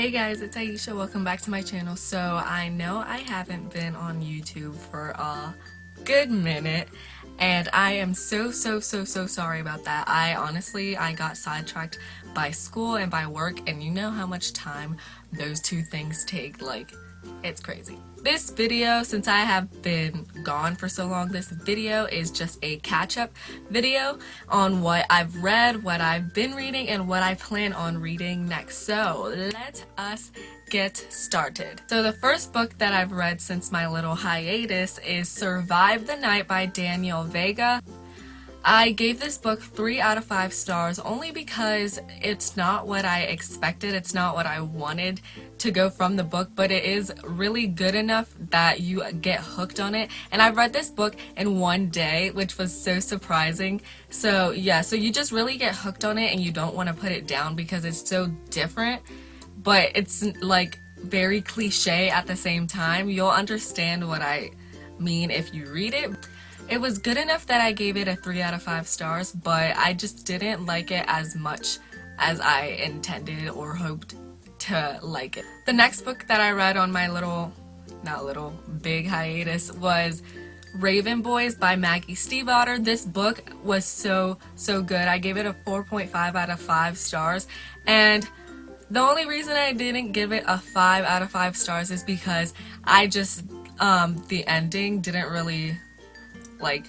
Hey guys, it's Aisha. Welcome back to my channel. So I know I haven't been on YouTube for a good minute, and I am so sorry about that. I got sidetracked by school and by work, and you know how much time those two things take. Like, it's crazy. This video, since I have been gone for so long, this video is just a catch-up video on what I've read, what I've been reading, and what I plan on reading next. So let us get started. So the first book that I've read since my little hiatus is Survive the Night by Daniel Vega. I gave this book 3 out of 5 stars only because it's not what I expected, it's not what I wanted to go from the book, but it is really good enough that you get hooked on it. And I read this book in one day, which was so surprising. So yeah, so you just really get hooked on it and you don't want to put it down because it's so different, but it's like very cliche at the same time. You'll understand what I mean if you read it. It was good enough that I gave it a 3 out of 5 stars, but I just didn't like it as much as I intended or hoped to like it. The next book that I read on my big hiatus was Raven Boys by Maggie Stiefvater. This book was so good. I gave it a 4.5 out of 5 stars, and the only reason I didn't give it a 5 out of 5 stars is because I just, the ending didn't really, like,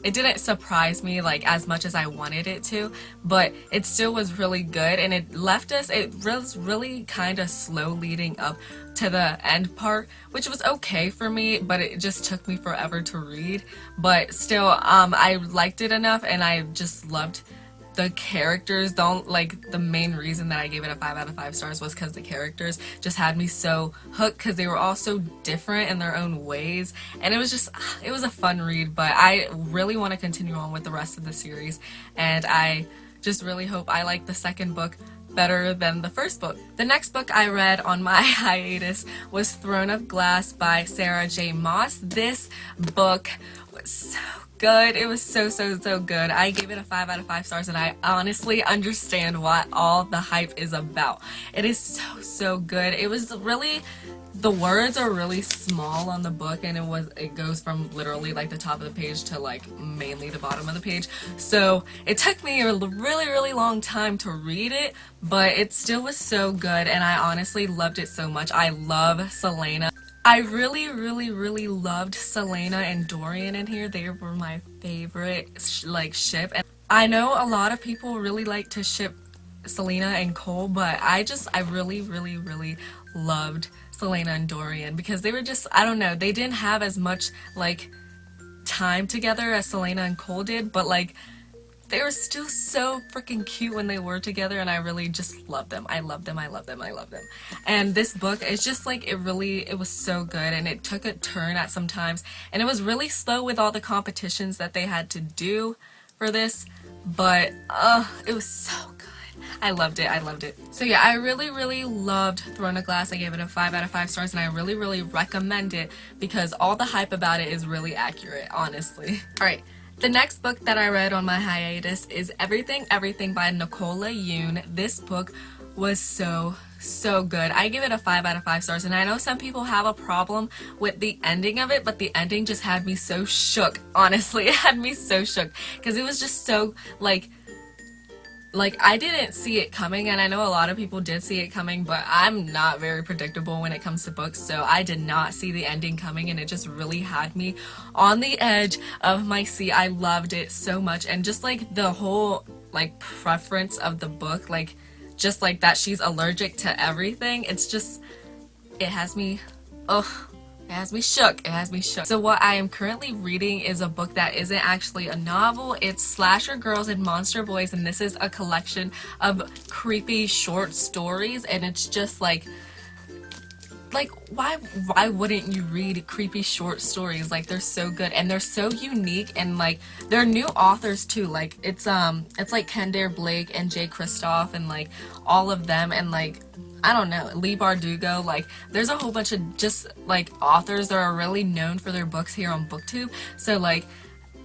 it didn't surprise me like as much as I wanted it to, but it still was really good, and it was really kind of slow leading up to the end part, which was okay for me, but it just took me forever to read. But still, I liked it enough, and I just loved the characters. The main reason that I gave it a 5 out of 5 stars was because the characters just had me so hooked, because they were all so different in their own ways, and it was a fun read. But I really want to continue on with the rest of the series, and I just really hope I like the second book better than the first book. The next book I read on my hiatus was Throne of Glass by Sarah J. Maas. This book was so good. It was so good. I gave it a 5 out of 5 stars, and I honestly understand what all the hype is about. It is so good. It was really, the words are really small on the book, and it goes from literally like the top of the page to like mainly the bottom of the page. So it took me a really long time to read it, but it still was so good, and I honestly loved it so much. I love Selena. I really loved Selena and Dorian in here. They were my favorite ship, and I know a lot of people really like to ship Selena and Cole, but I really loved Selena and Dorian because they were just, I don't know, they didn't have as much like time together as Selena and Cole did, but like they were still so freaking cute when they were together, and I really just loved them. I loved them. And this book is just like, it was so good, and it took a turn at some times, and it was really slow with all the competitions that they had to do for this, but it was so good. I loved it. So yeah, I really loved Throne of Glass. I gave it a 5 out of 5 stars, and I really recommend it because all the hype about it is really accurate, honestly. Alright. The next book that I read on my hiatus is Everything by Nicola Yoon. This book was so good. I give it a 5 out of 5 stars, and I know some people have a problem with the ending of it, but the ending just had me so shook. Honestly, it had me so shook because it was just so like I didn't see it coming, and I know a lot of people did see it coming, but I'm not very predictable when it comes to books, so I did not see the ending coming, and it just really had me on the edge of my seat. I loved it so much, and just like the whole like preference of the book, like just like that she's allergic to everything, it's just, it has me, it has me shook. So what I am currently reading is a book that isn't actually a novel. It's Slasher Girls and Monster Boys, and this is a collection of creepy short stories, and it's just like why wouldn't you read creepy short stories? Like, they're so good, and they're so unique, and like they're new authors too. Like it's like Kendare Blake and Jay Kristoff and like all of them, and like I don't know, Lee Bardugo. Like, there's a whole bunch of just like authors that are really known for their books here on BookTube. So like,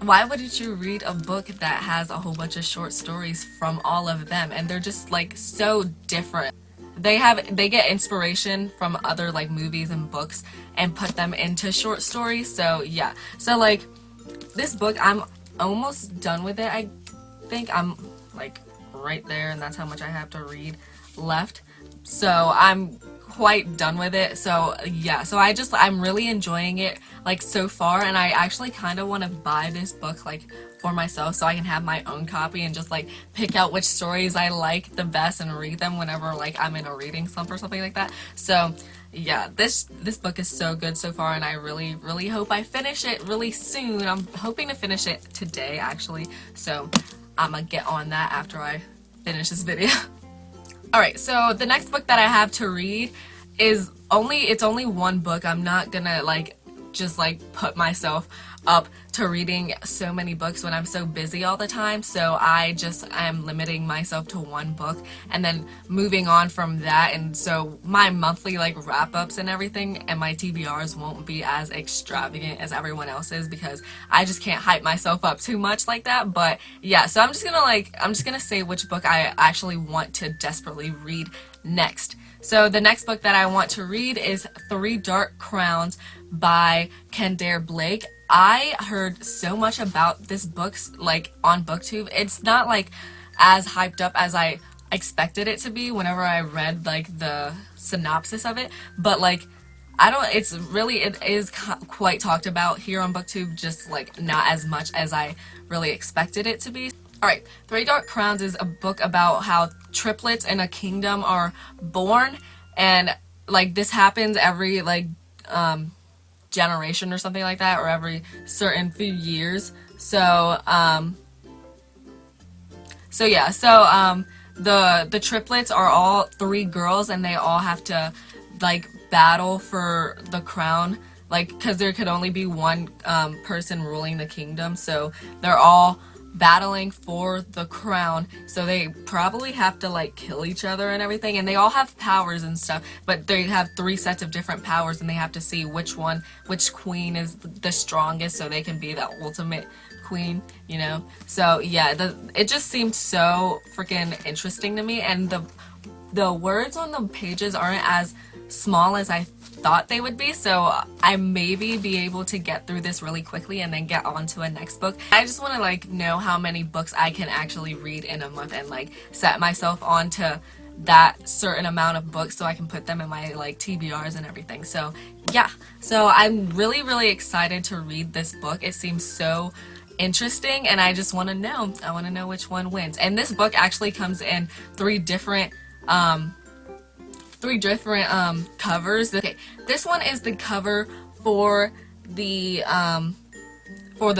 why wouldn't you read a book that has a whole bunch of short stories from all of them, and they're just like so different? they get inspiration from other like movies and books and put them into short stories. So yeah, so like this book, I'm almost done with it. I think I'm like right there, and that's how much I have to read left. So I'm quite done with it. So yeah, so I'm really enjoying it like so far, and I actually kind of want to buy this book like for myself so I can have my own copy and just like pick out which stories I like the best and read them whenever like I'm in a reading slump or something like that. So yeah, this book is so good so far, and I really hope I finish it really soon. I'm hoping to finish it today actually, so I'm gonna get on that after I finish this video. Alright, so the next book that I have to read is it's only one book. I'm not gonna like just like put myself up to reading so many books when I'm so busy all the time, so I'm limiting myself to one book and then moving on from that. And so my monthly like wrap-ups and everything and my TBRs won't be as extravagant as everyone else's, because I just can't hype myself up too much like that. But yeah, so I'm just gonna say which book I actually want to desperately read next. So the next book that I want to read is Three Dark Crowns by Kendare Blake. I heard so much about this book like on BookTube. It's not like as hyped up as I expected it to be whenever I read like the synopsis of it, but like it is quite talked about here on BookTube, just like not as much as I really expected it to be. Alright, Three Dark Crowns is a book about how triplets in a kingdom are born, and like this happens every like generation or something like that, or every certain few years. So the triplets are all three girls, and they all have to like battle for the crown, like because there could only be one person ruling the kingdom, so they're all battling for the crown. So they probably have to like kill each other and everything, and they all have powers and stuff, but they have three sets of different powers, and they have to see which queen is the strongest so they can be the ultimate queen, you know. So yeah, it just seemed so freaking interesting to me, and the words on the pages aren't as small as I thought they would be, so I maybe be able to get through this really quickly and then get on to a next book. I just want to like know how many books I can actually read in a month and like set myself on to that certain amount of books so I can put them in my like TBRs and everything. So yeah, so I'm really excited to read this book. It seems so interesting, and I just want to know. I want to know which one wins. And this book actually comes in three different covers. Okay, this one is the cover for the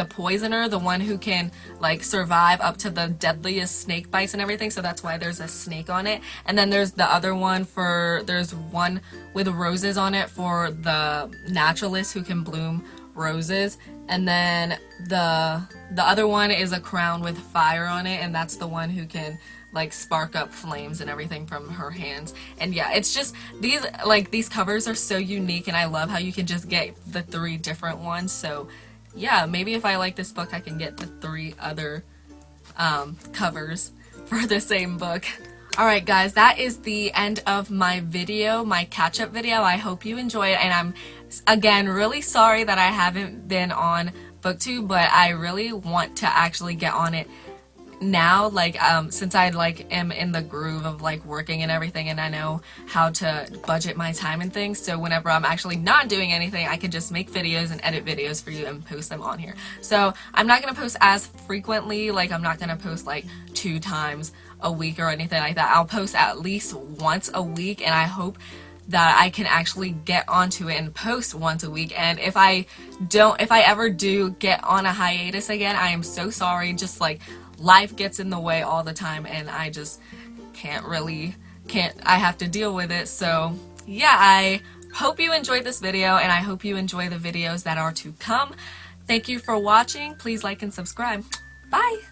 poisoner, the one who can like survive up to the deadliest snake bites and everything, so that's why there's a snake on it. And then there's the other one there's one with roses on it for the naturalist who can bloom roses. And then the other one is a crown with fire on it, and that's the one who can like spark up flames and everything from her hands. And yeah, it's just these covers are so unique, and I love how you can just get the three different ones. So yeah, maybe if I like this book I can get the three other covers for the same book. Alright guys, that is the end of my video, my catch-up video. I hope you enjoyed it, and I'm again really sorry that I haven't been on BookTube, but I really want to actually get on it now, like since I like am in the groove of like working and everything, and I know how to budget my time and things, so whenever I'm actually not doing anything I can just make videos and edit videos for you and post them on here. So I'm not gonna post as frequently, like I'm not gonna post like 2 times a week or anything like that. I'll post at least once a week, and I hope that I can actually get onto it and post once a week. And if I ever do get on a hiatus again, I am so sorry. Just like life gets in the way all the time, and I just I have to deal with it. So yeah, I hope you enjoyed this video, and I hope you enjoy the videos that are to come. Thank you for watching. Please like and subscribe. Bye!